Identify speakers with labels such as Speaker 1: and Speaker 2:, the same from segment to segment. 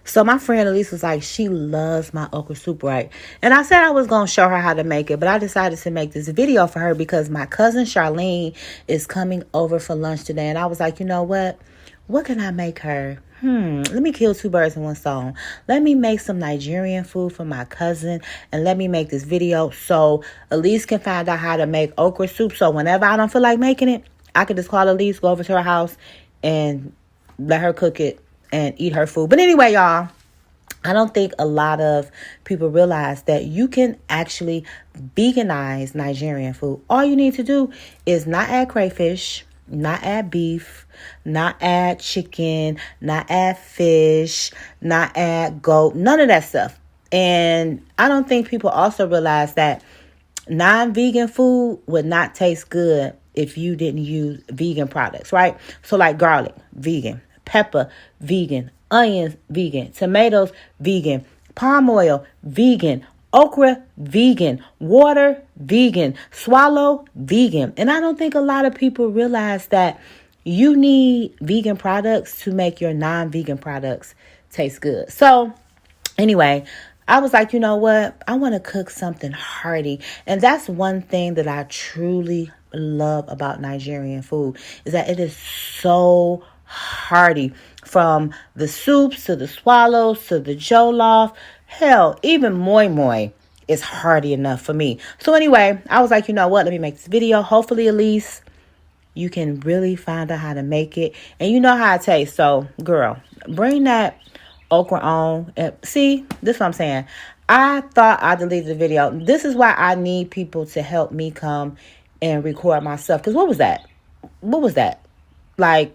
Speaker 1: So my friend Elise was like, she loves my okra soup, right? And I said I was going to show her how to make it, but I decided to make this video for her because my cousin Charlene is coming over for lunch today. And I was like, you know what? What can I make her? Let me kill two birds in one stone. Let me make some Nigerian food for my cousin and let me make this video so Elise can find out how to make okra soup. So whenever I don't feel like making it, I can just call Elise, go over to her house and let her cook it and eat her food. But anyway, y'all, I don't think a lot of people realize that you can actually veganize Nigerian food. All you need to do is not add crayfish, not add beef, not add chicken, not add fish, not add goat, none of that stuff. And I don't think people also realize that non-vegan food would not taste good if you didn't use vegan products, right? So like garlic, vegan, pepper, vegan, onions, vegan, tomatoes, vegan, palm oil, vegan, okra, vegan, water, vegan, swallow, vegan. And I don't think a lot of people realize that you need vegan products to make your non-vegan products taste good. So anyway, I was like, you know what? I want to cook something hearty. And that's one thing that I truly love about Nigerian food is that it is so hearty. From the soups to the swallows to the jollof. Hell, even moi moi is hearty enough for me. So anyway, I was like, you know what? Let me make this video. Hopefully, Elise, you can really find out how to make it. And you know how it tastes. So, girl, bring that okra on. See, this is what I'm saying. I thought I deleted the video. This is why I need people to help me come and record my stuff. Because what was that? What was that? Like,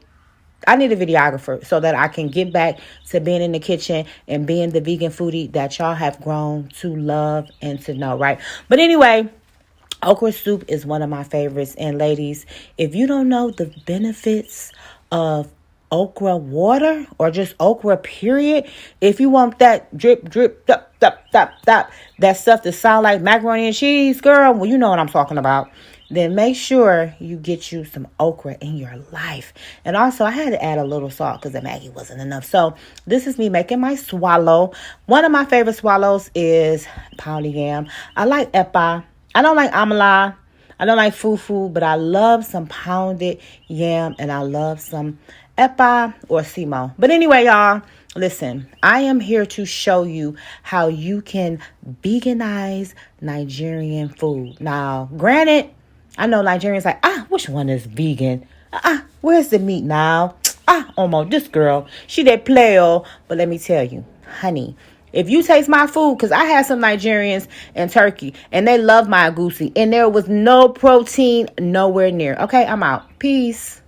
Speaker 1: I need a videographer so that I can get back to being in the kitchen and being the vegan foodie that y'all have grown to love and to know, right? But anyway, okra soup is one of my favorites. And ladies, if you don't know the benefits of okra water or just okra period, if you want that drip, drip, dop, dop, dop, dop, that stuff that sound like macaroni and cheese, girl, well, you know what I'm talking about. Then make sure you get you some okra in your life. And also, I had to add a little salt because the Maggi wasn't enough. So this is me making my swallow. One of my favorite swallows is pounded yam. I like epa. I don't like amala. I don't like fufu, but I love some pounded yam and I love some epa or simo. But anyway, y'all, listen, I am here to show you how you can veganize Nigerian food. Now, granted, I know Nigerians like, which one is vegan? Where's the meat now? Almost this girl, she that playo. But let me tell you, honey, if you taste my food, because I had some Nigerians in Turkey, and they love my agusi, and there was no protein nowhere near. Okay, I'm out. Peace.